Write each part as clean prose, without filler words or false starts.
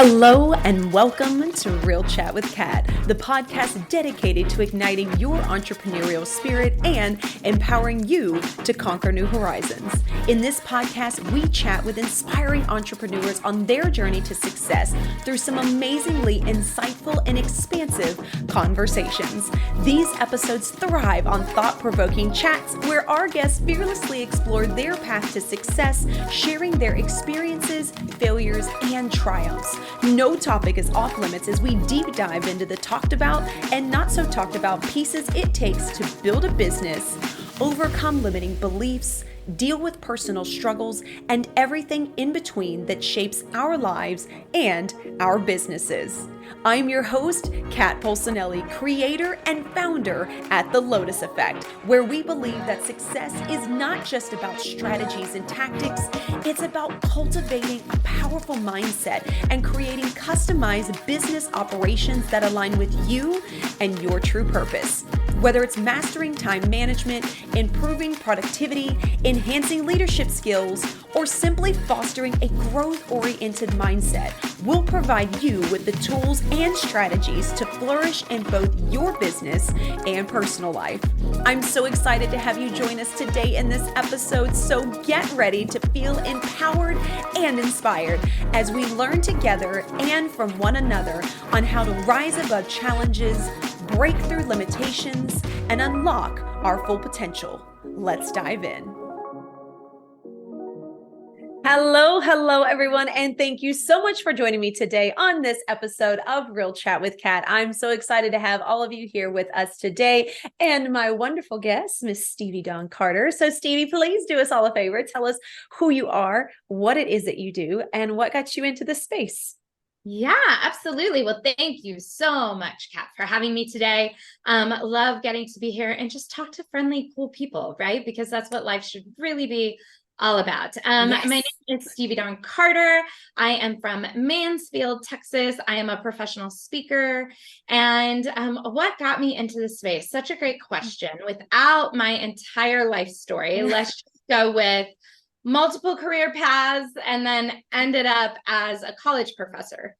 Hello and welcome to Real Chat with Kat, the podcast dedicated to igniting your entrepreneurial spirit and empowering you to conquer new horizons. In this podcast, we chat with inspiring entrepreneurs on their journey to success through some amazingly insightful and expansive conversations. These episodes thrive on thought-provoking chats where our guests fearlessly explore their path to success, sharing their experiences, failures, and triumphs. No topic is off limits as we deep dive into the talked about and not so talked about pieces it takes to build a business, overcome limiting beliefs, deal with personal struggles, and everything in between that shapes our lives and our businesses. I'm your host, Kat Polsinelli, creator and founder at The Lotus Effect, where we believe that success is not just about strategies and tactics, it's about cultivating a powerful mindset and creating customized business operations that align with you and your true purpose. Whether it's mastering time management, improving productivity, enhancing leadership skills, or simply fostering a growth-oriented mindset, we'll provide you with the tools and strategies to flourish in both your business and personal life. I'm so excited to have you join us today in this episode, so get ready to feel empowered and inspired as we learn together and from one another on how to rise above challenges, break through limitations, and unlock our full potential. Let's dive in. Hello, everyone, and thank you so much for joining me today on this episode of Real Chat with Kat. I'm so excited to have all of you here with us today and my wonderful guest, Miss Stevie Dawn Carter. So Stevie, please do us all a favor. Tell us who you are, what it is that you do, and what got you into this space. Yeah, absolutely. Well, thank you so much, Kat, for having me today. Love getting to be here and just talk to friendly, cool people, right? Because that's what life should really be all about. Yes. My name is Stevie Dawn Carter. I am from Mansfield, Texas. I am a professional speaker. And what got me into this space? Such a great question. Without my entire life story, let's just go with multiple career paths, and then ended up as a college professor,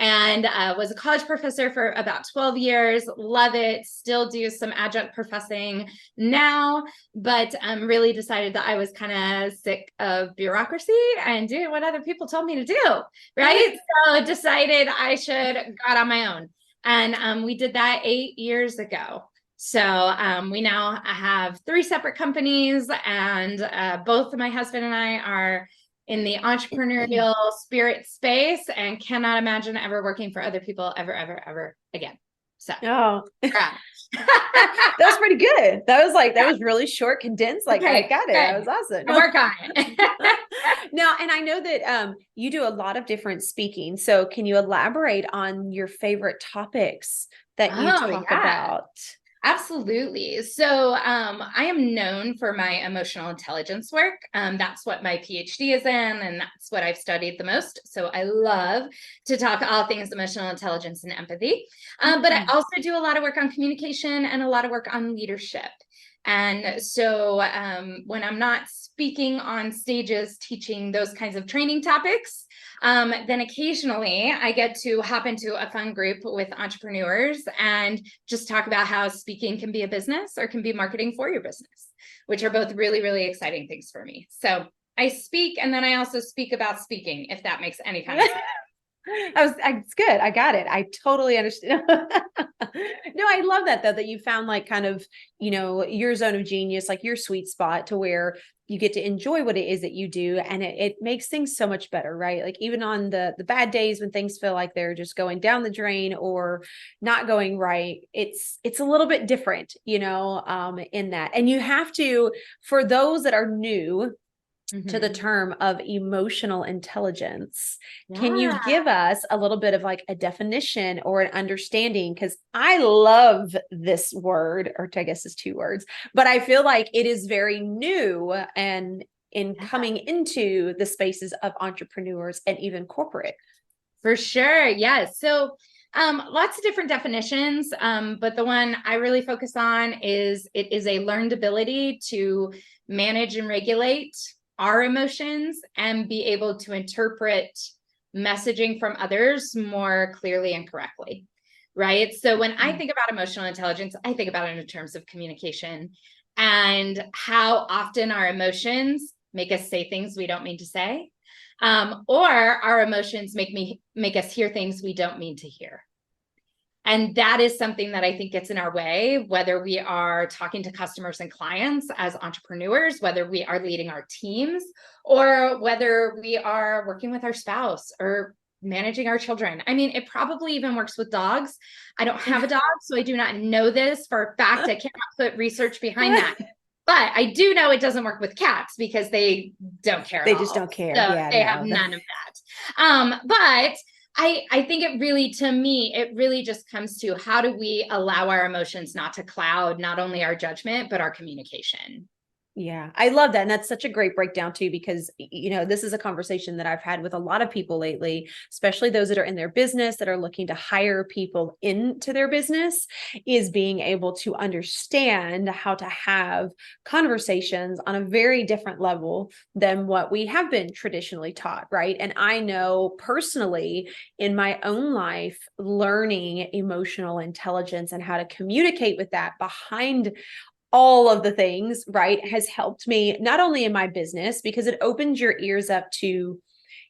and was a college professor for about 12 years. Love it. Still do some adjunct professing now, but really decided that I was kind of sick of bureaucracy and doing what other people told me to do, right? So decided I should go out on my own. And we did that 8 years ago. So we now have 3 separate companies, and both my husband and I are in the entrepreneurial spirit space and cannot imagine ever working for other people ever again. So yeah. That was pretty good. That was really short, condensed. I got it. That was awesome. I'll work on it. Now, and I know that you do a lot of different speaking. So can you elaborate on your favorite topics that you talk about? Absolutely. So I am known for my emotional intelligence work. That's what my PhD is in, and that's what I've studied the most. So I love to talk all things emotional intelligence and empathy. But I also do a lot of work on communication and a lot of work on leadership. And so when I'm not speaking on stages, teaching those kinds of training topics, then occasionally I get to hop into a fun group with entrepreneurs and just talk about how speaking can be a business or can be marketing for your business, which are both really, really exciting things for me. So I speak, and then I also speak about speaking, if that makes any kind of sense. It's good. I got it. I totally understand. No, I love that though, that you found kind of, your zone of genius, like your sweet spot to where you get to enjoy what it is that you do. And it makes things so much better, right? Like even on the bad days when things feel like they're just going down the drain or not going right, it's a little bit different, in that. And you have to, for those that are new to the term of emotional intelligence. Yeah. Can you give us a little bit of a definition or an understanding? Because I love this word, or I guess it's 2 words, but I feel like it is very new and in coming into the spaces of entrepreneurs and even corporate. For sure. Yes. So lots of different definitions, but the one I really focus on is it is a learned ability to manage and regulate our emotions and be able to interpret messaging from others more clearly and correctly. Right. So when I think about emotional intelligence, I think about it in terms of communication and how often our emotions make us say things we don't mean to say, or our emotions make us hear things we don't mean to hear. And that is something that I think gets in our way, whether we are talking to customers and clients as entrepreneurs, whether we are leading our teams, or whether we are working with our spouse or managing our children. I mean, it probably even works with dogs. I don't have a dog, so I do not know this for a fact. I cannot put research behind that. But I do know it doesn't work with cats because they don't care They at just all. don't care. So Yeah, they have none of that. But I think it really, to me, it really just comes to how do we allow our emotions not to cloud not only our judgment, but our communication. Yeah, I love that. And that's such a great breakdown too, because, this is a conversation that I've had with a lot of people lately, especially those that are in their business that are looking to hire people into their business, is being able to understand how to have conversations on a very different level than what we have been traditionally taught. Right. And I know personally in my own life, learning emotional intelligence and how to communicate with that behind all of the things, right, has helped me not only in my business, because it opens your ears up to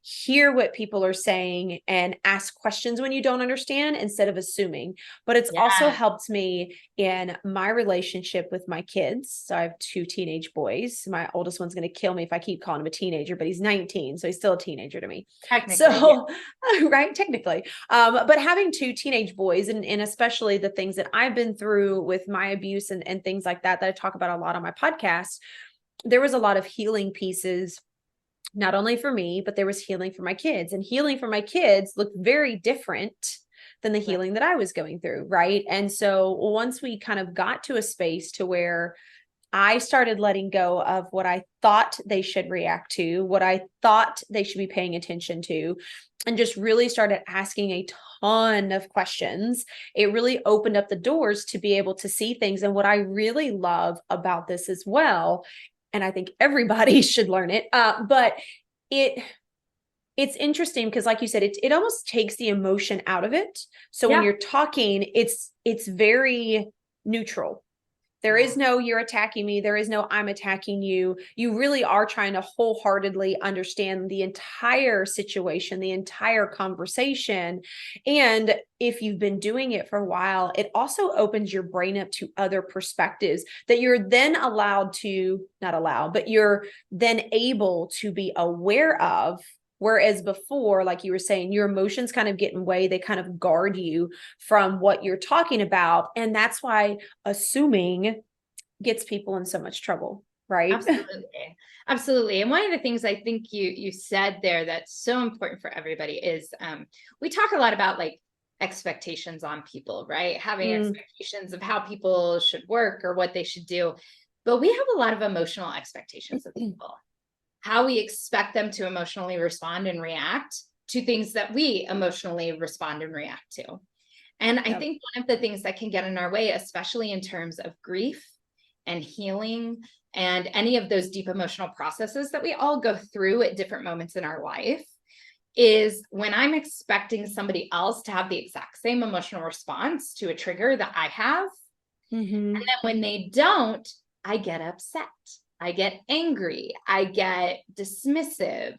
hear what people are saying and ask questions when you don't understand instead of assuming. But it's also helped me in my relationship with my kids. So I have 2 teenage boys. My oldest one's going to kill me if I keep calling him a teenager, but he's 19. So he's still a teenager to me. So, right, technically. But having 2 teenage boys and especially the things that I've been through with my abuse and things like that I talk about a lot on my podcast, there was a lot of healing pieces, not only for me, but there was healing for my kids, and healing for my kids looked very different than the healing that I was going through. Right. And so once we kind of got to a space to where I started letting go of what I thought they should react to, what I thought they should be paying attention to, and just really started asking a ton of questions, it really opened up the doors to be able to see things. And what I really love about this as well, and I think everybody should learn it, but it's interesting because, like you said, it almost takes the emotion out of it. So when you're talking, it's very neutral. There is no you're attacking me. There is no I'm attacking you. You really are trying to wholeheartedly understand the entire situation, the entire conversation. And if you've been doing it for a while, it also opens your brain up to other perspectives that you're then but you're then able to be aware of. Whereas before, like you were saying, your emotions kind of get in the way. They kind of guard you from what you're talking about. And that's why assuming gets people in so much trouble, right? Absolutely. Absolutely. And one of the things I think you said there that's so important for everybody is we talk a lot about like expectations on people, right? Having expectations of how people should work or what they should do. But we have a lot of emotional expectations of people. How we expect them to emotionally respond and react to things that we emotionally respond and react to. And I think one of the things that can get in our way, especially in terms of grief and healing and any of those deep emotional processes that we all go through at different moments in our life, is when I'm expecting somebody else to have the exact same emotional response to a trigger that I have. And then when they don't, I get upset. I get angry. I get dismissive.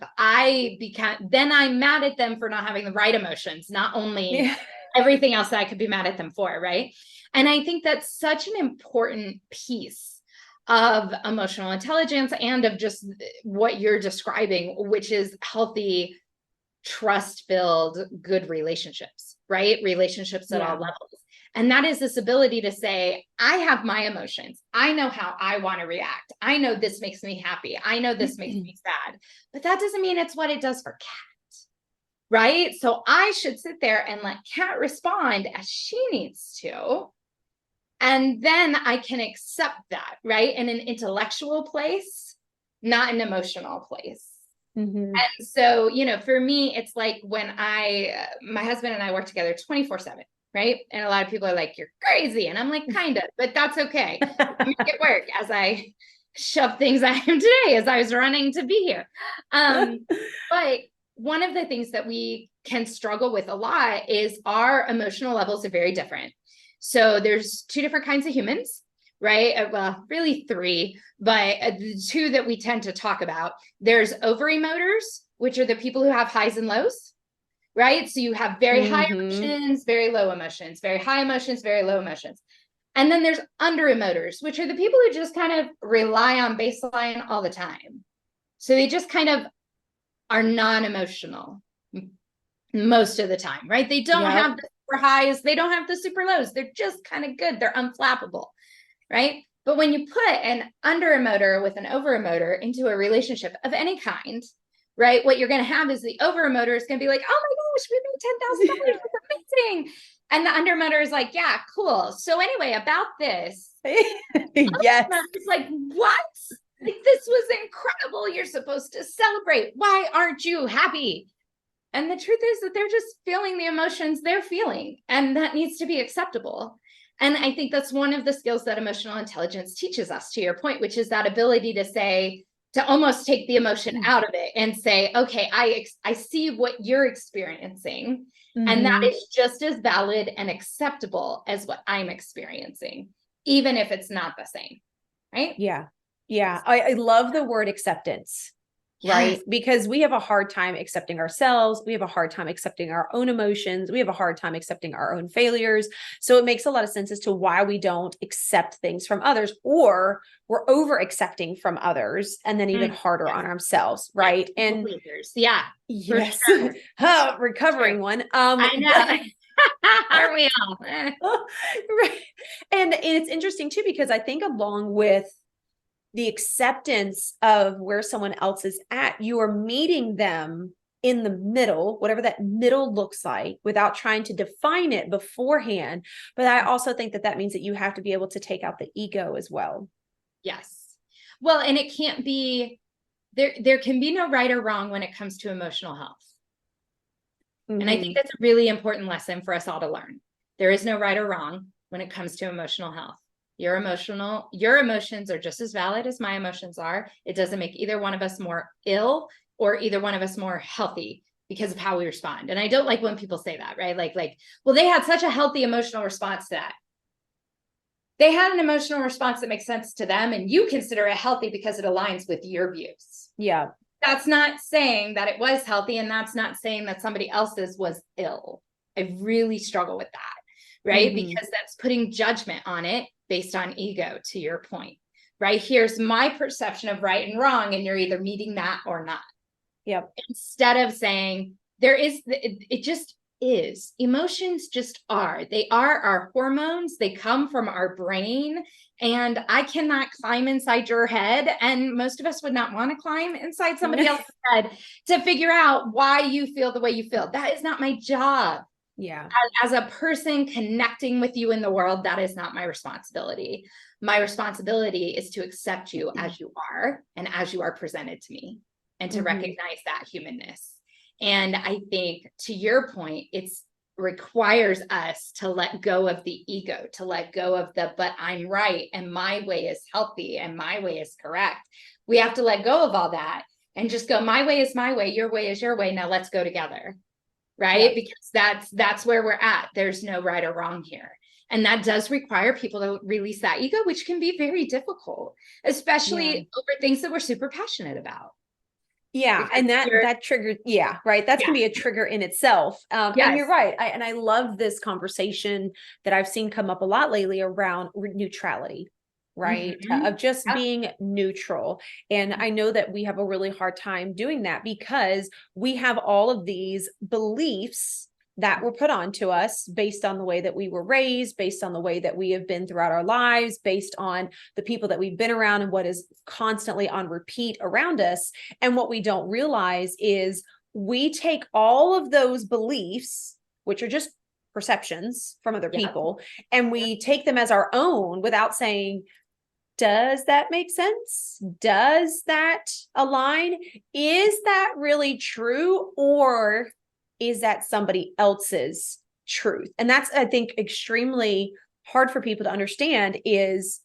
Then I'm mad at them for not having the right emotions, not only everything else that I could be mad at them for, right? And I think that's such an important piece of emotional intelligence and of just what you're describing, which is healthy, trust-filled, good relationships, right? Relationships at all levels. And that is this ability to say, I have my emotions. I know how I want to react. I know this makes me happy. I know this makes me sad, but that doesn't mean it's what it does for Kat, right? So I should sit there and let Kat respond as she needs to. And then I can accept that, right? In an intellectual place, not an emotional place. And so, for me, it's like when my husband and I work together 24/7. Right. And a lot of people are like, you're crazy. And I'm like, kind of, but that's okay. Make it work as I shove things at him today as I was running to be here. But one of the things that we can struggle with a lot is our emotional levels are very different. So there's two different kinds of humans, right? Well, really three, but the two that we tend to talk about. There's overemoters, which are the people who have highs and lows, right? So you have very high emotions, very low emotions, very high emotions, very low emotions. And then there's underemoters, which are the people who just kind of rely on baseline all the time. So they just kind of are non-emotional most of the time, right? They don't have the super highs, they don't have the super lows. They're just kind of good. They're unflappable, right? But when you put an underemoter with an overemoter into a relationship of any kind, right, what you're going to have is the overemoter is going to be like, oh my gosh, we made $10,000. That's amazing. And the underemoter is like, yeah, cool. So anyway, about this, yes, it's like, what? Like, this was incredible. You're supposed to celebrate. Why aren't you happy? And the truth is that they're just feeling the emotions they're feeling, and that needs to be acceptable. And I think that's one of the skills that emotional intelligence teaches us, to your point, which is that ability to say, to almost take the emotion out of it and say, okay, I see what you're experiencing. And that is just as valid and acceptable as what I'm experiencing, even if it's not the same. Right? Yeah. Yeah. I love the word acceptance. Right. Yes. Because we have a hard time accepting ourselves. We have a hard time accepting our own emotions. We have a hard time accepting our own failures. So it makes a lot of sense as to why we don't accept things from others, or we're over accepting from others and then even harder on ourselves. Right. And yeah. Yes. Sure. Recovering one. I know. Aren't we all? Right. And it's interesting too, because I think along with the acceptance of where someone else is at, you are meeting them in the middle, whatever that middle looks like, without trying to define it beforehand. But I also think that means that you have to be able to take out the ego as well. Yes. Well, and it can't be, there can be no right or wrong when it comes to emotional health. And I think that's a really important lesson for us all to learn. There is no right or wrong when it comes to emotional health. Your emotions are just as valid as my emotions are. It doesn't make either one of us more ill or either one of us more healthy because of how we respond. And I don't like when people say that, right? Like, well, they had such a healthy emotional response to that. They had an emotional response that makes sense to them, and you consider it healthy because it aligns with your views. Yeah. That's not saying that it was healthy, and that's not saying that somebody else's was ill. I really struggle with that, right? Because that's putting judgment on it based on ego, to your point, right? Here's my perception of right and wrong, and you're either meeting that or not. Yep. Instead of saying it just is. Emotions just are. They are our hormones. They come from our brain, and I cannot climb inside your head. And most of us would not want to climb inside somebody else's head to figure out why you feel the way you feel. That is not my job. Yeah. As a person connecting with you in the world, that is not my responsibility. My responsibility is to accept you as you are and as you are presented to me, and to recognize that humanness. And I think, to your point, it requires us to let go of the ego, to let go of but I'm right and my way is healthy and my way is correct. We have to let go of all that and just go, my way is my way, your way is your way. Now let's go together. Right? Yeah. Because that's where we're at. There's no right or wrong here. And that does require people to release that ego, which can be very difficult, especially over things that we're super passionate about. Yeah. Because and that triggered. Yeah. Right. That's going to be a trigger in itself. And you're right. I love this conversation that I've seen come up a lot lately around neutrality, right? Of just being neutral. And I know that we have a really hard time doing that because we have all of these beliefs that were put onto us based on the way that we were raised, based on the way that we have been throughout our lives, based on the people that we've been around and what is constantly on repeat around us. And what we don't realize is we take all of those beliefs, which are just perceptions from other people, and we take them as our own without saying, does that make sense? Does that align? Is that really true? Or is that somebody else's truth? And that's, I think, extremely hard for people to understand, is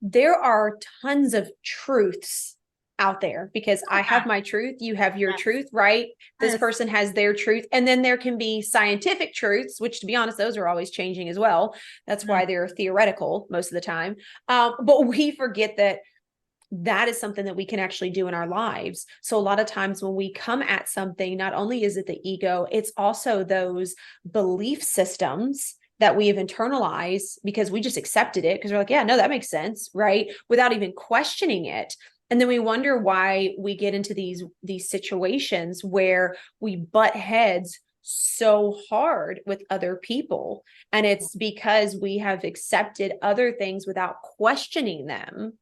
there are tons of truths out there, because I have my truth, you have your truth, right? This Yes. person has their truth. And then there can be scientific truths, which, to be honest, those are always changing as well. That's why they're theoretical most of the time. But we forget that that is something that we can actually do in our lives. So a lot of times when we come at something, not only is it the ego, it's also those belief systems that we have internalized because we just accepted it because we're like, yeah, no, that makes sense, right? Without even questioning it. And then we wonder why we get into these situations where we butt heads so hard with other people. And it's because we have accepted other things without questioning them,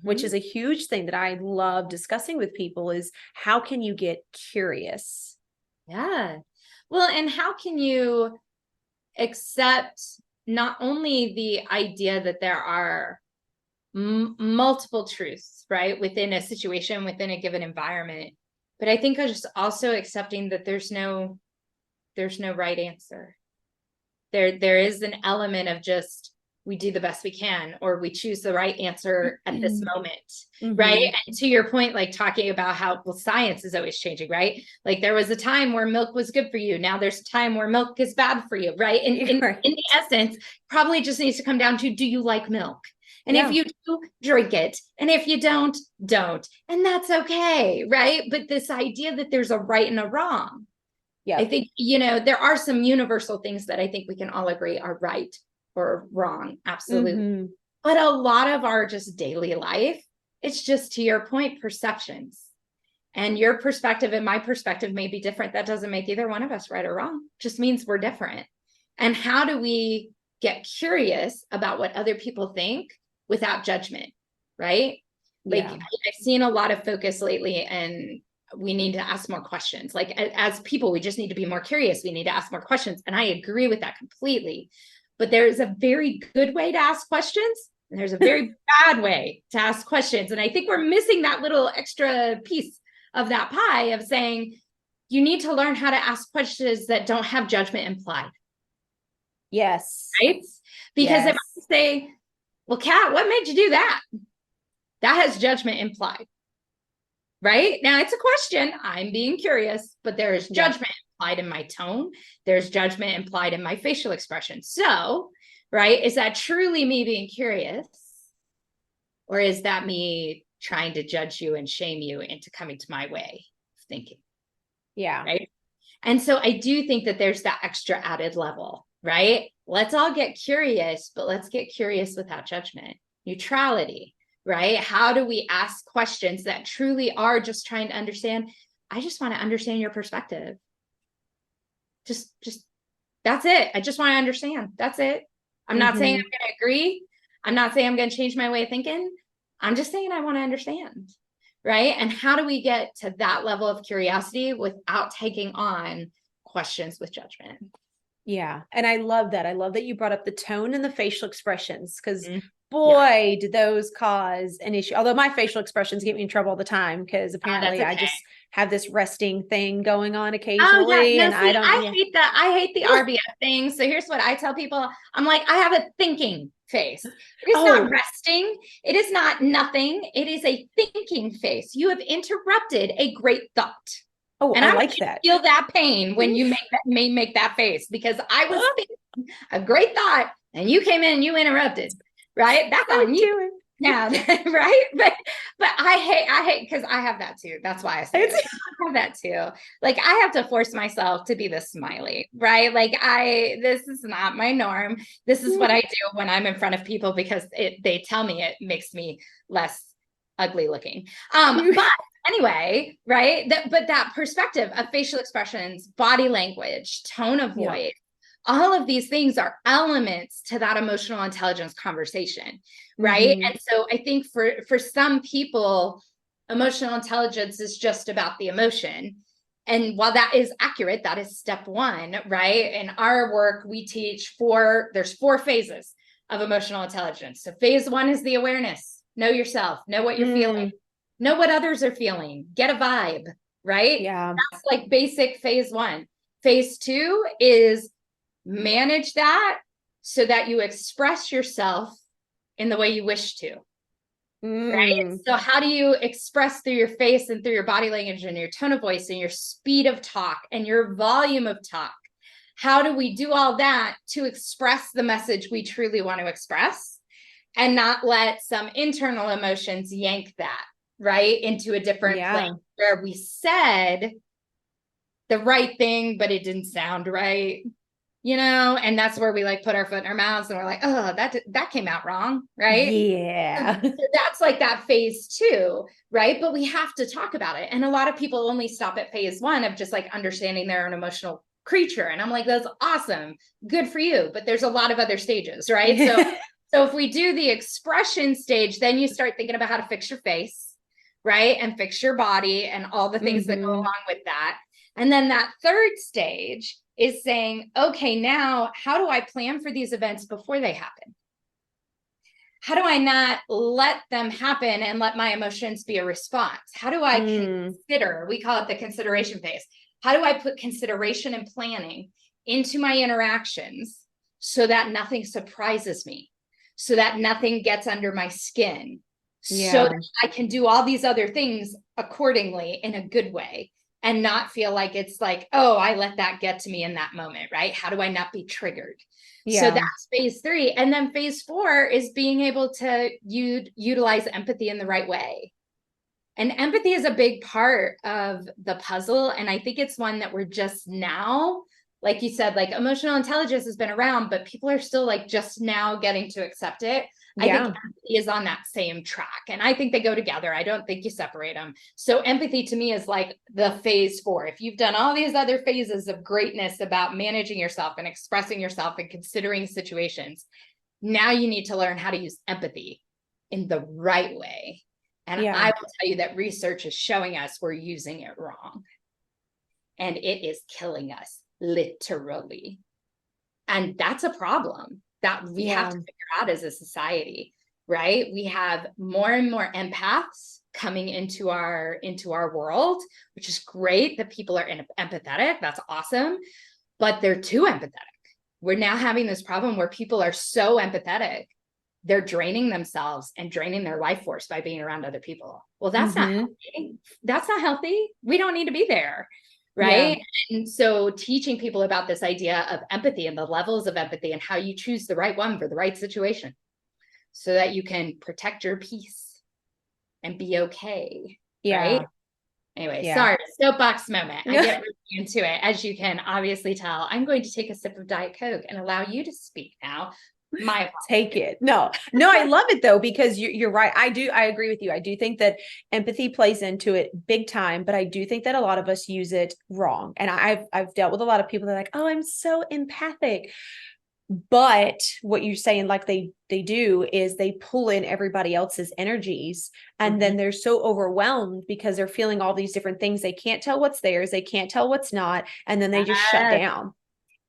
which is a huge thing that I love discussing with people, is how can you get curious? Yeah. Well, and how can you accept not only the idea that there are multiple truths, right, within a situation, within a given environment, but I think just also accepting that there's no right answer. There is an element of just, we do the best we can, or we choose the right answer at this moment, right? And to your point, like talking about how, well, science is always changing, right? Like there was a time where milk was good for you. Now there's a time where milk is bad for you, right? And in the essence, probably just needs to come down to, do you like milk? And if you do, drink it. And if you don't. And that's okay, right? But this idea that there's a right and a wrong. Yeah. I think, there are some universal things that I think we can all agree are right or wrong. Absolutely. But a lot of our just daily life, it's just, to your point, perceptions. And your perspective and my perspective may be different. That doesn't make either one of us right or wrong. It just means we're different. And how do we get curious about what other people think without judgment, right? Like I've seen a lot of focus lately, and we need to ask more questions. Like as people, we just need to be more curious. We need to ask more questions. And I agree with that completely. But there's a very good way to ask questions, and there's a very bad way to ask questions. And I think we're missing that little extra piece of that pie of saying, you need to learn how to ask questions that don't have judgment implied. Yes. Right? Because if I say, well, Kat, what made you do that? That has judgment implied. Right? Now it's a question. I'm being curious, but there is judgment implied in my tone. There's judgment implied in my facial expression. So, right, is that truly me being curious? Or is that me trying to judge you and shame you into coming to my way of thinking? Yeah. Right. And so I do think that there's that extra added level, right? Let's all get curious, but let's get curious without judgment. Neutrality. Right? How do we ask questions that truly are just trying to understand? I just want to understand your perspective. Just that's it. I just want to understand. That's it. I'm not saying I'm going to agree. I'm not saying I'm going to change my way of thinking. I'm just saying I want to understand. Right? And how do we get to that level of curiosity without taking on questions with judgment? Yeah. And I love that. I love that you brought up the tone and the facial expressions, because boy, did those cause an issue. Although my facial expressions get me in trouble all the time, because apparently I just have this resting thing going on occasionally. I hate that. I hate the RBF thing. So here's what I tell people. I'm like, I have a thinking face. It is not resting. It is not nothing. It is a thinking face. You have interrupted a great thought. Oh, and I like that. Feel that pain when you make that face, because I was thinking a great thought and you came in and you interrupted. Right? That's on you. Yeah, right. But I hate because I have that too. That's why I say it. I have that too. Like I have to force myself to be the smiley, right? Like this is not my norm. This is what I do when I'm in front of people, because they tell me it makes me less ugly looking. But anyway, right? But that perspective of facial expressions, body language, tone of voice, all of these things are elements to that emotional intelligence conversation, right? And so I think for some people, emotional intelligence is just about the emotion. And while that is accurate, that is step one, right? In our work, we teach there's 4 phases of emotional intelligence. So phase 1 is the awareness. Know yourself, know what you're feeling, know what others are feeling, get a vibe, right? Yeah. That's like basic phase 1. Phase 2 is manage that so that you express yourself in the way you wish to, right? So how do you express through your face and through your body language and your tone of voice and your speed of talk and your volume of talk? How do we do all that to express the message we truly want to express and not let some internal emotions yank that, right, into a different place where we said the right thing, but it didn't sound right, and that's where we like put our foot in our mouths and we're like, oh, that came out wrong, right? Yeah. So that's like that phase 2, right? But we have to talk about it. And a lot of people only stop at phase 1 of just like understanding they're an emotional creature. And I'm like, that's awesome. Good for you. But there's a lot of other stages, right? So if we do the expression stage, then you start thinking about how to fix your face, right? And fix your body and all the things that go along with that. And then that third stage is saying, okay, now how do I plan for these events before they happen? How do I not let them happen and let my emotions be a response? How do I consider, we call it the consideration phase. How do I put consideration and planning into my interactions so that nothing surprises me, so that nothing gets under my skin, so that I can do all these other things accordingly in a good way and not feel like it's like, oh, I let that get to me in that moment, right? How do I not be triggered? So that's phase 3. And then phase 4 is being able to utilize empathy in the right way. And empathy is a big part of the puzzle. And I think it's one that we're just now, like you said, like emotional intelligence has been around, but people are still like just now getting to accept it. I think empathy is on that same track. And I think they go together. I don't think you separate them. So empathy to me is like the phase 4. If you've done all these other phases of greatness about managing yourself and expressing yourself and considering situations, now you need to learn how to use empathy in the right way. And I will tell you that research is showing us we're using it wrong. And it is killing us, literally. And that's a problem that we have to figure out as a society, right? We have more and more empaths coming into our world, which is great that people are empathetic. That's awesome. But they're too empathetic. We're now having this problem where people are so empathetic, they're draining themselves and draining their life force by being around other people. Well, that's not healthy. That's not healthy. We don't need to be there. Right. And so teaching people about this idea of empathy and the levels of empathy and how you choose the right one for the right situation so that you can protect your peace and be okay. Right. Anyway, sorry, soapbox moment. I get really into it. As you can obviously tell, I'm going to take a sip of Diet Coke and allow you to speak now. Take it. No, I love it though, because you're right. I agree with you. I do think that empathy plays into it big time, but I do think that a lot of us use it wrong. And I've dealt with a lot of people that are like, oh, I'm so empathic. But what you're saying, like they do, is they pull in everybody else's energies. And then they're so overwhelmed because they're feeling all these different things. They can't tell what's theirs. They can't tell what's not. And then they just shut down.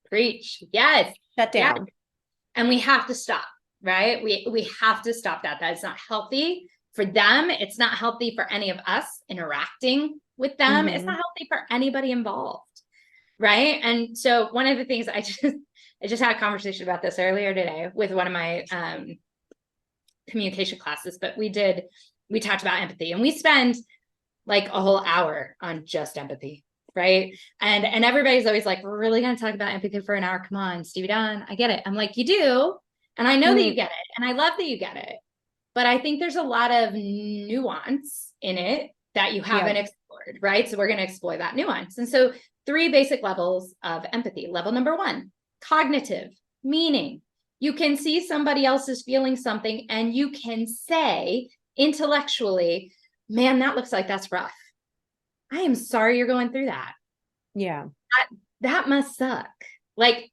Preach. Yes. Shut down. Yes. And we have to stop, right? We have to stop that. That's not healthy for them. It's not healthy for any of us interacting with them. It's not healthy for anybody involved, right? And so one of the things I just had a conversation about this earlier today with one of my communication classes, but we talked about empathy, and we spend like a whole hour on just empathy. Right. And everybody's always like, we're really going to talk about empathy for an hour. Come on, Stevie Dawn, I get it. I'm like, you do. And I know that you get it. And I love that you get it. But I think there's a lot of nuance in it that you haven't explored. Right. So we're going to explore that nuance. And so 3 basic levels of empathy. Level number 1, cognitive, meaning you can see somebody else is feeling something and you can say intellectually, man, that looks like that's rough. I am sorry you're going through that. Yeah. That must suck. Like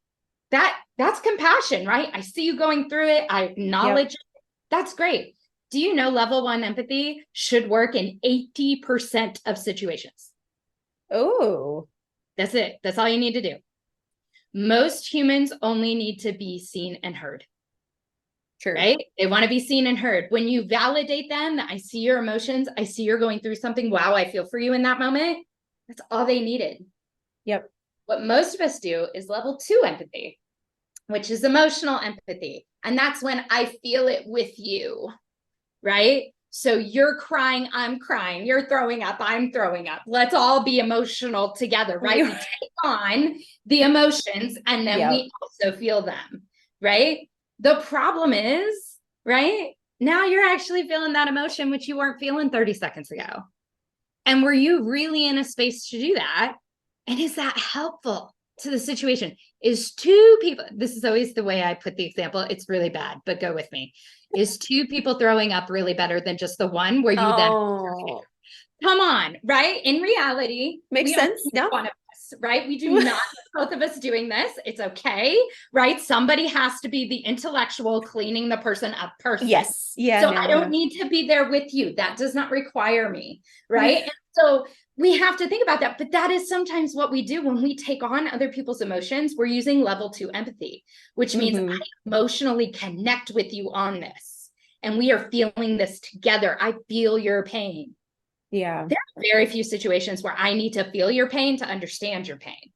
that's compassion, right? I see you going through it. I acknowledge it. That's great. Do you know level 1 empathy should work in 80% of situations? Oh, that's it. That's all you need to do. Most humans only need to be seen and heard. True. Right? They want to be seen and heard. When you validate them, I see your emotions. I see you're going through something. Wow, I feel for you in that moment. That's all they needed. Yep. What most of us do is level 2 empathy, which is emotional empathy. And that's when I feel it with you, right? So you're crying, I'm crying, you're throwing up, I'm throwing up. Let's all be emotional together, right? We take on the emotions and then we also feel them, right? The problem is, right? Now you're actually feeling that emotion, which you weren't feeling 30 seconds ago. And were you really in a space to do that? And is that helpful to the situation? Is two people, this is always the way I put the example, it's really bad, but go with me. Is two people throwing up really better than just the one where you then come on, right? In reality, makes sense. No. One of us, right? We do not both of us doing this. It's okay, right? Somebody has to be the intellectual cleaning the person up person. Yes. Yeah. So I don't need to be there with you. That does not require me, right? And so we have to think about that. But that is sometimes what we do when we take on other people's emotions. We're using level 2 empathy, which means I emotionally connect with you on this. And we are feeling this together. I feel your pain. Yeah. There are very few situations where I need to feel your pain to understand your pain.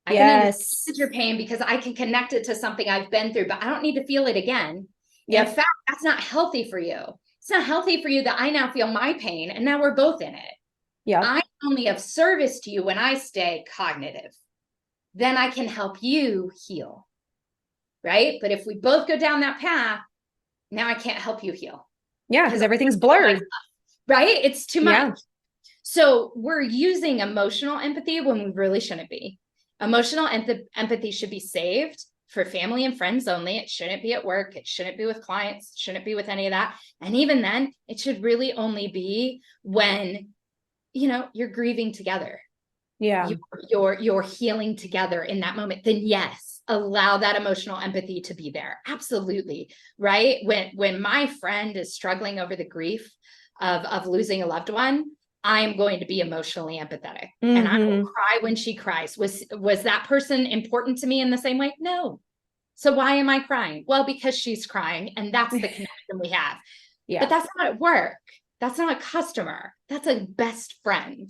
I can understand your pain because I can connect it to something I've been through, but I don't need to feel it again. In fact, that's not healthy for you. It's not healthy for you that I now feel my pain and now we're both in it. Yeah. I'm only of service to you when I stay cognitive. Then I can help you heal. Right? But if we both go down that path, now I can't help you heal. Yeah, because everything's blurred. Right? It's too much. So we're using emotional empathy when we really shouldn't be. Emotional empathy should be saved for family and friends only. It shouldn't be at work. It shouldn't be with clients. It shouldn't be with any of that. And even then, it should really only be when, you're grieving together. Yeah. You're healing together in that moment. Then yes, allow that emotional empathy to be there. Absolutely. Right? When my friend is struggling over the grief of losing a loved one, I'm going to be emotionally empathetic and I will cry when she cries. Was that person important to me in the same way? No. So why am I crying? Well, because she's crying and that's the connection we have. But that's not at work. That's not a customer. That's a best friend,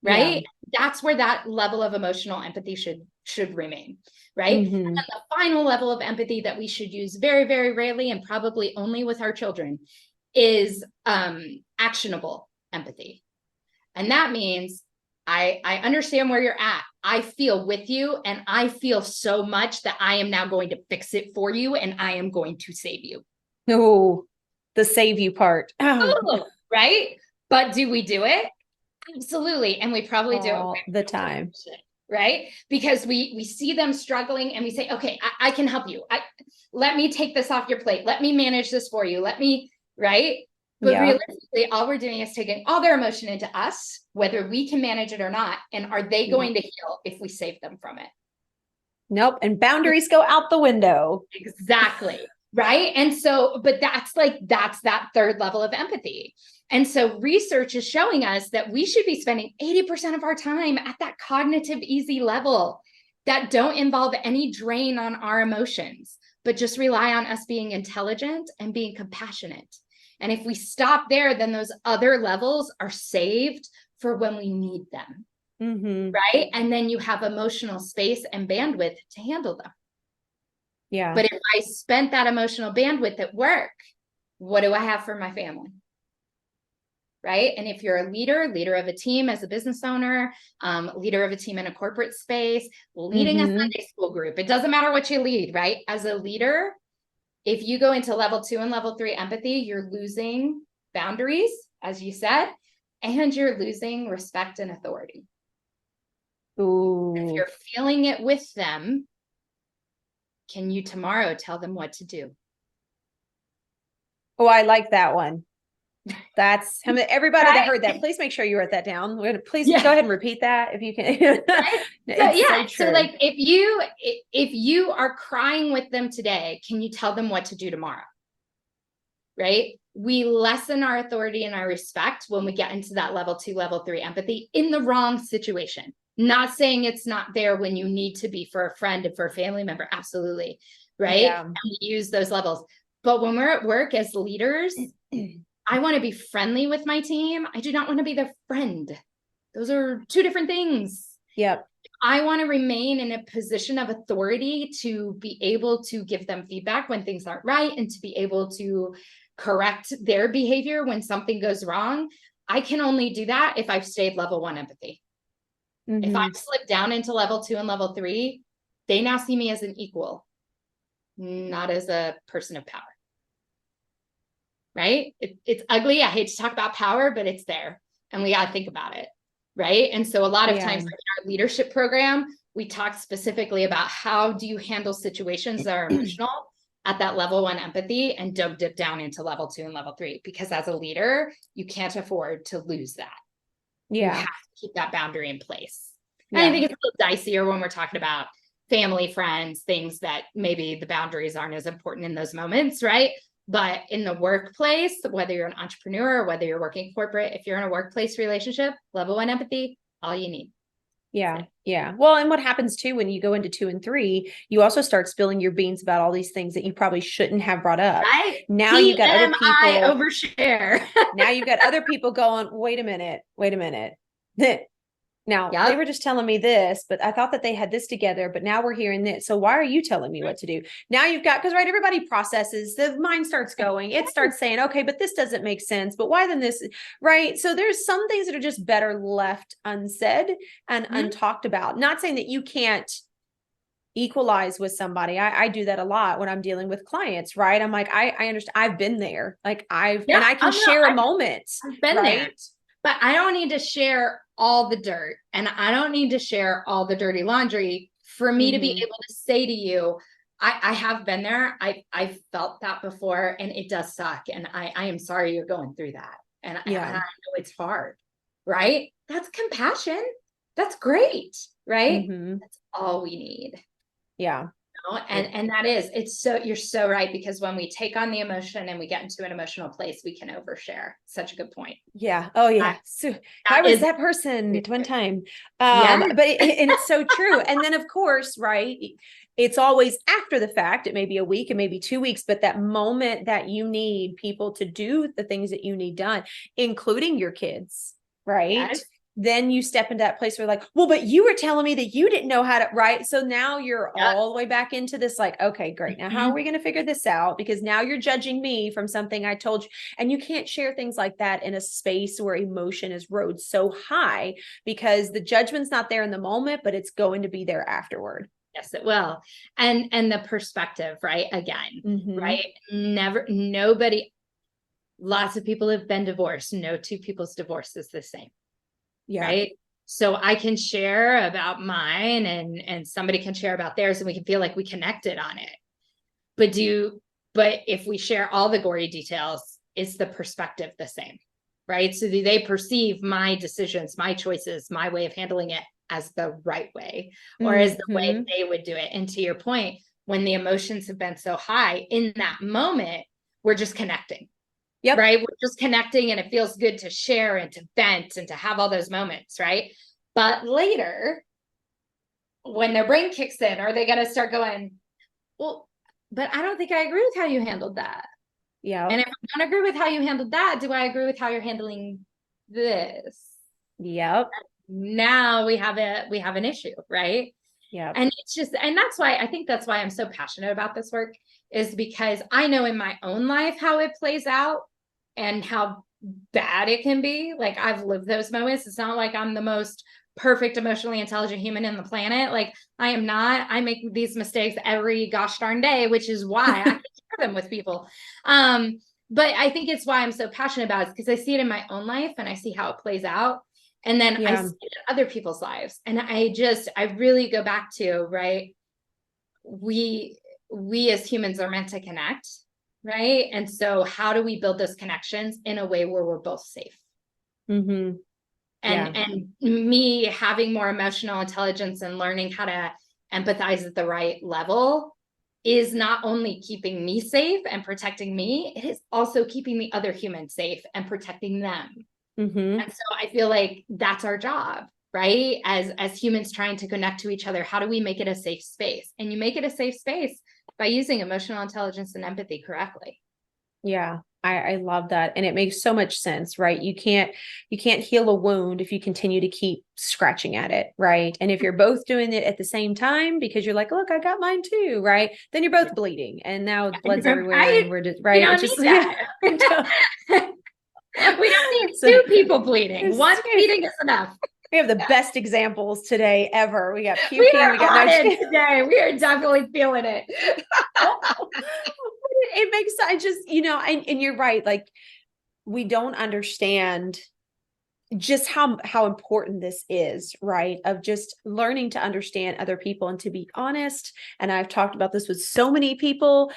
right? That's where that level of emotional empathy should remain, right? And then the final level of empathy that we should use very, very rarely and probably only with our children is actionable empathy. And that means I understand where you're at. I feel with you and I feel so much that I am now going to fix it for you and I am going to save you. Oh, the save you part. Oh, right? But do we do it? Absolutely. And we probably do it all the time. Right? Because we see them struggling and we say, okay, I can help you. Let me take this off your plate. Let me manage this for you. Right? But realistically, all we're doing is taking all their emotion into us, whether we can manage it or not. And are they going to heal if we save them from it? Nope. And boundaries go out the window. Exactly. Right. And so, but that's that third level of empathy. And so research is showing us that we should be spending 80% of our time at that cognitive easy level that don't involve any drain on our emotions, but just rely on us being intelligent and being compassionate. And if we stop there, then those other levels are saved for when we need them. Right. And then you have emotional space and bandwidth to handle them. Yeah. But if I spent that emotional bandwidth at work, what do I have for my family? Right. And if you're a leader of a team as a business owner, leader of a team in a corporate space, leading a Sunday school group, it doesn't matter what you lead, right? As a leader, if you go into level 2 and level 3 empathy, you're losing boundaries, as you said, and you're losing respect and authority. Ooh. If you're feeling it with them, can you tomorrow tell them what to do? Oh, I like that one. That's everybody that heard that. Please make sure you wrote that down. Please go ahead and repeat that if you can. So like if you are crying with them today, can you tell them what to do tomorrow? Right? We lessen our authority and our respect when we get into that level 2, level 3 empathy in the wrong situation. Not saying it's not there when you need to be for a friend and for a family member. Absolutely. Right. Yeah. And we use those levels. But when we're at work as leaders, I want to be friendly with my team. I do not want to be their friend. Those are two different things. Yep. I want to remain in a position of authority to be able to give them feedback when things aren't right and to be able to correct their behavior when something goes wrong, I can only do that if I've stayed level 1 empathy. If I've slipped down into level 2 and level 3, they now see me as an equal, not as a person of power. Right? It's ugly. I hate to talk about power, but it's there and we got to think about it. Right? And so a lot of times in our leadership program, we talk specifically about how do you handle situations that are emotional at that level 1 empathy, and don't dip down into level 2 and level 3, because as a leader, you can't afford to lose that. You have to keep that boundary in place. And I think it's a little dicier when we're talking about family, friends, things that maybe the boundaries aren't as important in those moments, right? But in the workplace, whether you're an entrepreneur or whether you're working corporate, if you're in a workplace relationship, level 1 empathy, all you need. Yeah. Yeah. Well, and what happens too, when you go into 2 and 3, you also start spilling your beans about all these things that you probably shouldn't have brought up. Right. Now you've got other people overshare. Now you've got other people going, wait a minute. Now they were just telling me this, but I thought that they had this together, but now we're hearing this. So why are you telling me what to do? Now you've got, because everybody processes, the mind starts going, it starts saying, okay, but this doesn't make sense, but why then this, right? So there's some things that are just better left unsaid and untalked about. Not saying that you can't equalize with somebody. I do that a lot when I'm dealing with clients, right? I'm like, I understand. I've been there. Like and I can share a moment. I've been there. But I don't need to share all the dirt, and I don't need to share all the dirty laundry for me to be able to say to you, I have been there. I've felt that before, and it does suck. And I am sorry you're going through that. And I know it's hard, right? That's compassion. That's great, right? That's all we need. Yeah. And that is, you're so right, because when we take on the emotion and we get into an emotional place, we can overshare. Such a good point. Yeah. Oh yeah. So I was that person at one time. But and it's so true. And then of course, right, it's always after the fact. It may be a week, it may be 2 weeks, but that moment that you need people to do the things that you need done, including your kids, right? Yes. Then you step into that place where like, well, but you were telling me that you didn't know how to, right? So now you're all the way back into this, like, okay, great. Now, how are we going to figure this out? Because now you're judging me from something I told you. And you can't share things like that in a space where emotion is rode so high, because the judgment's not there in the moment, but it's going to be there afterward. Yes, it will. And the perspective, right? Again, right? Nobody, lots of people have been divorced. No two people's divorce is the same. Yeah. Right. So I can share about mine and somebody can share about theirs, and we can feel like we connected on it. But if we share all the gory details, is the perspective the same? Right. So do they perceive my decisions, my choices, my way of handling it as the right way, or as the way they would do it? And to your point, when the emotions have been so high in that moment, we're just connecting. Yep. Right. We're just connecting, and it feels good to share and to vent and to have all those moments. Right. But later, when their brain kicks in, are they going to start going, well, but I don't think I agree with how you handled that. Yeah. And if I don't agree with how you handled that, do I agree with how you're handling this? Yep. Now we have an issue. Right. Yeah. And that's why I'm so passionate about this work, is because I know in my own life how it plays out and how bad it can be. Like, I've lived those moments. It's not like I'm the most perfect, emotionally intelligent human in the planet. Like, I am not. I make these mistakes every gosh darn day, which is why I can share them with people. But I think it's why I'm so passionate about it, because I see it in my own life and I see how it plays out. And then I see it in other people's lives. And I really go back to, right, we as humans are meant to connect, right? And so how do we build those connections in a way where we're both safe? And me having more emotional intelligence and learning how to empathize at the right level is not only keeping me safe and protecting me, it is also keeping the other human safe and protecting them. And so I feel like that's our job, right? As humans trying to connect to each other, how do we make it a safe space? And you make it a safe space by using emotional intelligence and empathy correctly. Yeah. I love that. And it makes so much sense, right? You can't heal a wound if you continue to keep scratching at it, right? And if you're both doing it at the same time because you're like, look, I got mine too, right? Then you're both bleeding and now blood's everywhere and we're just We right. don't It's just need that. We don't need so, two people bleeding. One bleeding is enough. we have the best examples today ever. We got We puking, are we got on no it today. We are definitely feeling it. it makes I just, and you're right. Like we don't understand just how important this is, right? Of just learning to understand other people and to be honest. And I've talked about this with so many people.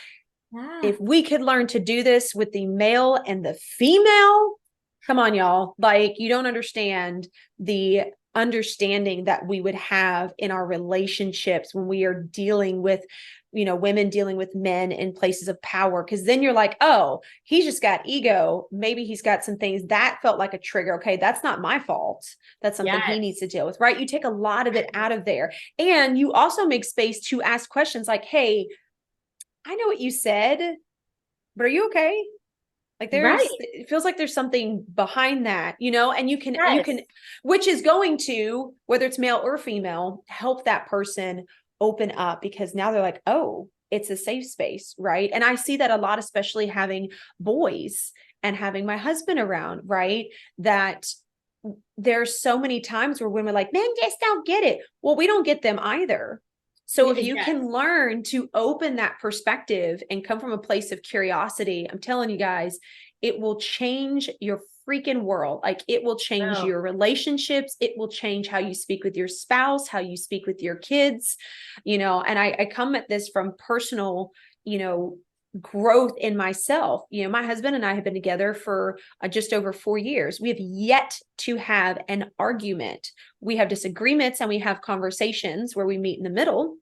Yeah. If we could learn to do this with the male and the female, come on, y'all. Like you don't understand the understanding that we would have in our relationships when we are dealing with women dealing with men in places of power. Because then you're like, oh, he's just got ego. Maybe he's got some things that felt like a trigger. Okay, that's not my fault. That's something he needs to deal with, right? You take a lot of it out of there. And you also make space to ask questions like, hey, I know what you said, but are you okay? Like it feels like there's something behind that, and you can, which is going to, whether it's male or female, help that person open up because now they're like, oh, it's a safe space. Right. And I see that a lot, especially having boys and having my husband around, right? That there's so many times where women are like, men just don't get it. Well, we don't get them either. So if you can learn to open that perspective and come from a place of curiosity, I'm telling you guys, it will change your freaking world. Like it will change your relationships. It will change how you speak with your spouse, how you speak with your kids, and I come at this from personal, growth in myself. My husband and I have been together for just over 4 years. We have yet to have an argument. We have disagreements and we have conversations where we meet in the middle,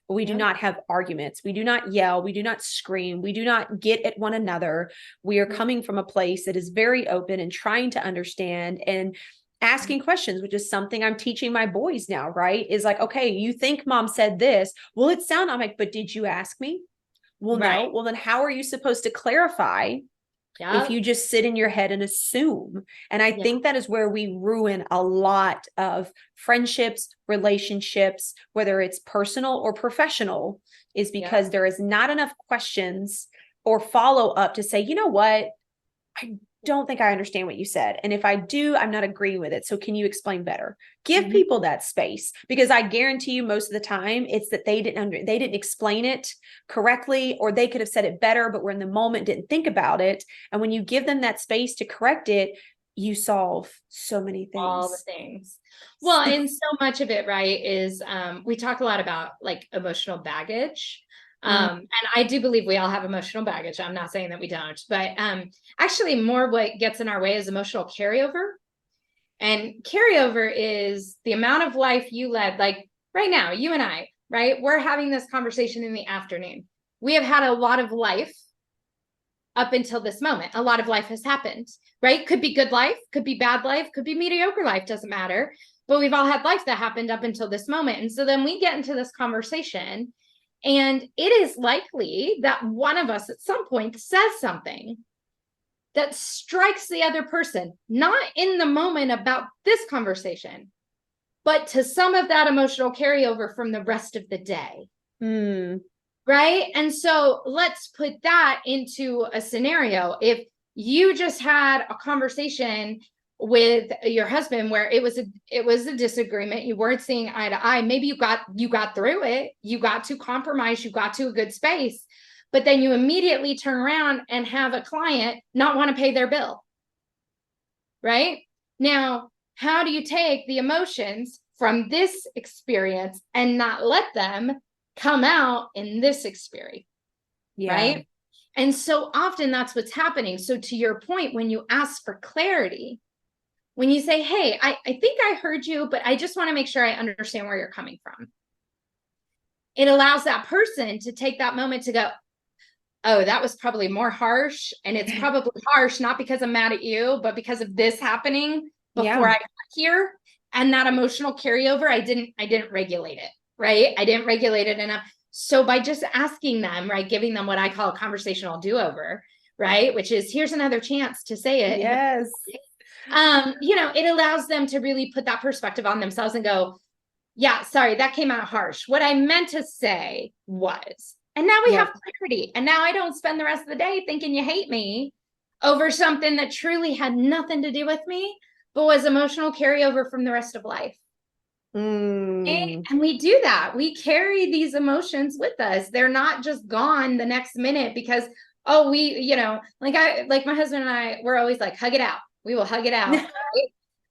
but we do not have arguments. We do not yell. We do not scream. We do not get at one another. We are coming from a place that is very open and trying to understand and asking questions, which is something I'm teaching my boys now, right? Is like, okay, you think mom said this. Well, I'm like, but did you ask me? Well, no. Well, then how are you supposed to clarify if you just sit in your head and assume? And I think that is where we ruin a lot of friendships, relationships, whether it's personal or professional, is because there is not enough questions or follow up to say, you know what? I don't think I understand what you said. And if I do, I'm not agreeing with it. So can you explain better? Give people that space, because I guarantee you most of the time it's that they didn't explain it correctly, or they could have said it better, but were in the moment, didn't think about it. And when you give them that space to correct it, you solve so many things. All the things. Well, and so much of it, right, is we talk a lot about like emotional baggage. And I do believe we all have emotional baggage. I'm not saying that we don't, but actually more what gets in our way is emotional carryover. And carryover is the amount of life you led. Like right now, you and I, right? We're having this conversation in the afternoon. We have had a lot of life up until this moment. A lot of life has happened, right? Could be good life, could be bad life, could be mediocre life, doesn't matter. But we've all had life that happened up until this moment. And so then we get into this conversation, and it is likely that one of us at some point says something that strikes the other person, not in the moment about this conversation, but to some of that emotional carryover from the rest of the day. Right? And so let's put that into a scenario. If you just had a conversation with your husband where it was a disagreement, you weren't seeing eye to eye, maybe you got through it, you got to compromise, you got to a good space, but then you immediately turn around and have a client not want to pay their bill. Right? Now, how do you take the emotions from this experience and not let them come out in this experience? Right? And so often that's what's happening. So to your point, when you ask for clarity, when you say, hey, I think I heard you, but I just want to make sure I understand where you're coming from, it allows that person to take that moment to go, oh, that was probably more harsh. And it's probably harsh, not because I'm mad at you, but because of this happening before I got here. And that emotional carryover, I didn't regulate it, right? I didn't regulate it enough. So by just asking them, right, giving them what I call a conversational do-over, right? Which is, here's another chance to say it. Yes. It allows them to really put that perspective on themselves and go, yeah, sorry, that came out harsh. What I meant to say was, and now we have clarity. And now I don't spend the rest of the day thinking you hate me over something that truly had nothing to do with me, but was emotional carryover from the rest of life. And we do that. We carry these emotions with us. They're not just gone the next minute because, like my husband and I, we're always like, hug it out. We will hug it out. Right?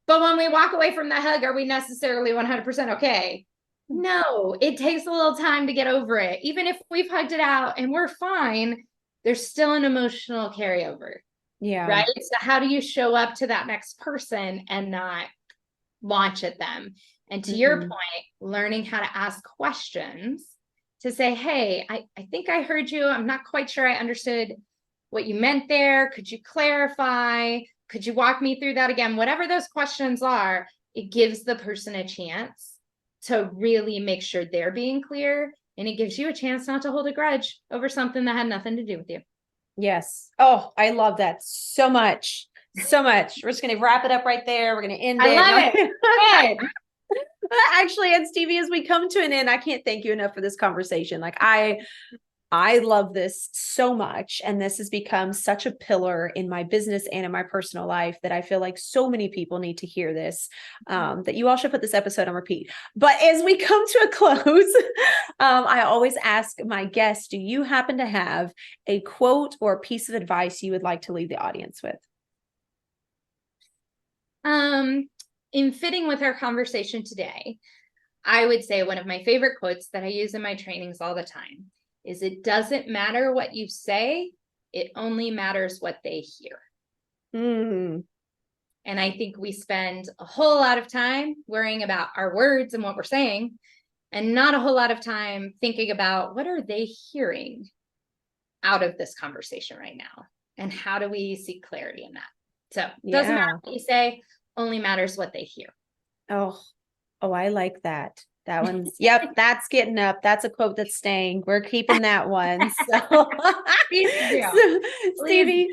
But when we walk away from the hug, are we necessarily 100% okay? No, it takes a little time to get over it. Even if we've hugged it out and we're fine, there's still an emotional carryover. Yeah. Right. So how do you show up to that next person and not launch at them? And to your point, learning how to ask questions to say, hey, I think I heard you. I'm not quite sure I understood what you meant there. Could you clarify? Could you walk me through that again? Whatever those questions are, it gives the person a chance to really make sure they're being clear. And it gives you a chance not to hold a grudge over something that had nothing to do with you. Yes. Oh, I love that so much. So much. We're just going to wrap it up right there. We're going to end it. I love it. Actually, and Stevie, as we come to an end, I can't thank you enough for this conversation. Like I love this so much. And this has become such a pillar in my business and in my personal life that I feel like so many people need to hear this, that you all should put this episode on repeat. But as we come to a close, I always ask my guests, do you happen to have a quote or a piece of advice you would like to leave the audience with? In fitting with our conversation today, I would say one of my favorite quotes that I use in my trainings all the time is, it doesn't matter what you say, it only matters what they hear. And I think we spend a whole lot of time worrying about our words and what we're saying, and not a whole lot of time thinking about what are they hearing out of this conversation right now, and how do we seek clarity in that. So it doesn't matter what you say, only matters what they hear. Oh, I like that. That one's, yep, that's getting up. That's a quote that's staying. We're keeping that one. So, Stevie,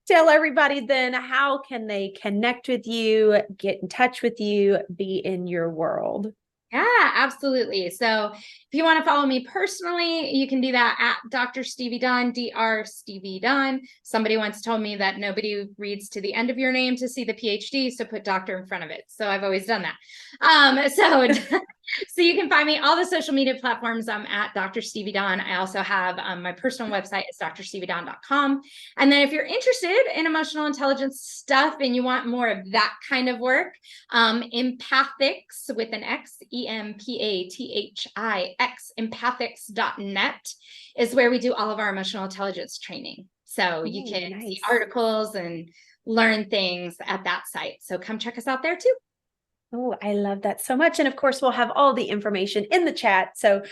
tell everybody then, how can they connect with you, get in touch with you, be in your world? Yeah, absolutely. So if you want to follow me personally, you can do that at Dr. Stevie Dawn, Dr. Stevie Dawn. Somebody once told me that nobody reads to the end of your name to see the PhD, so put doctor in front of it. So I've always done that. So you can find me all the social media platforms. I'm at Dr. Stevie Dawn. I also have my personal website is drsteviedawn.com. And then if you're interested in emotional intelligence stuff and you want more of that kind of work, Empathics with an X, EMPATHIX, empathics.net is where we do all of our emotional intelligence training. So you can see articles and learn things at that site. So come check us out there too. Oh, I love that so much. And of course, we'll have all the information in the chat. In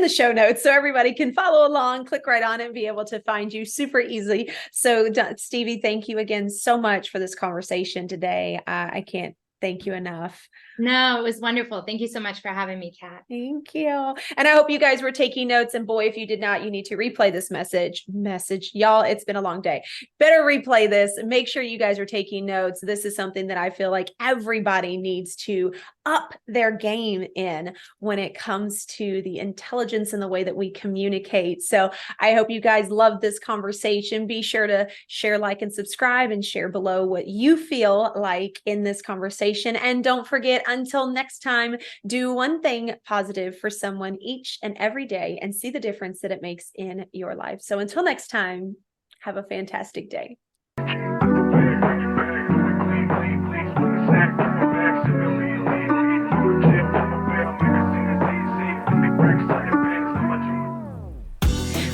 the show notes, so everybody can follow along, click right on it and be able to find you super easily. So Stevie, thank you again so much for this conversation today. I can't thank you enough. No, it was wonderful. Thank you so much for having me, Kat. Thank you. And I hope you guys were taking notes. And boy, if you did not, you need to replay this message. Y'all, it's been a long day. Better replay this. Make sure you guys are taking notes. This is something that I feel like everybody needs to up their game in when it comes to the intelligence and the way that we communicate. So I hope you guys love this conversation. Be sure to share, like, and subscribe, and share below what you feel like in this conversation. And don't forget, until next time, do one thing positive for someone each and every day and see the difference that it makes in your life. So until next time, have a fantastic day.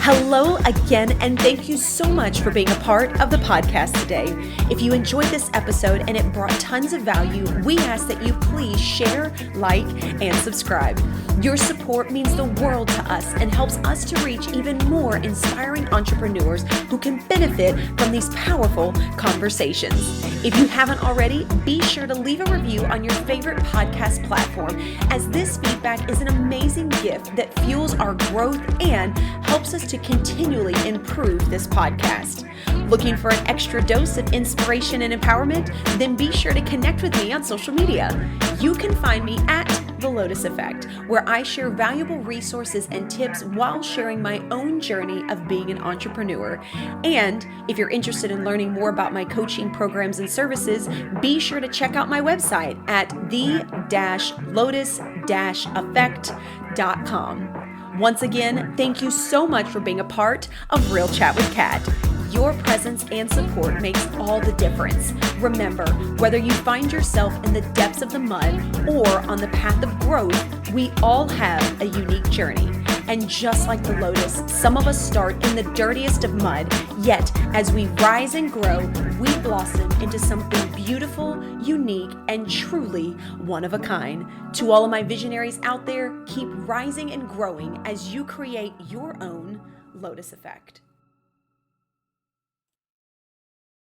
Hello again, and thank you so much for being a part of the podcast today. If you enjoyed this episode and it brought tons of value, we ask that you please share, like, and subscribe. Your support means the world to us and helps us to reach even more inspiring entrepreneurs who can benefit from these powerful conversations. If you haven't already, be sure to leave a review on your favorite podcast platform, as this feedback is an amazing gift that fuels our growth and helps us to continue continually improve this podcast. Looking for an extra dose of inspiration and empowerment? Then be sure to connect with me on social media. You can find me at The Lotus Effect, where I share valuable resources and tips while sharing my own journey of being an entrepreneur. And if you're interested in learning more about my coaching programs and services, be sure to check out my website at the-lotus-effect.com. Once again, thank you so much for being a part of Real Chat with Kat. Your presence and support makes all the difference. Remember, whether you find yourself in the depths of the mud or on the path of growth, we all have a unique journey. And just like the lotus, some of us start in the dirtiest of mud, yet as we rise and grow, we blossom into something beautiful, unique, and truly one of a kind. To all of my visionaries out there, keep rising and growing as you create your own Lotus Effect.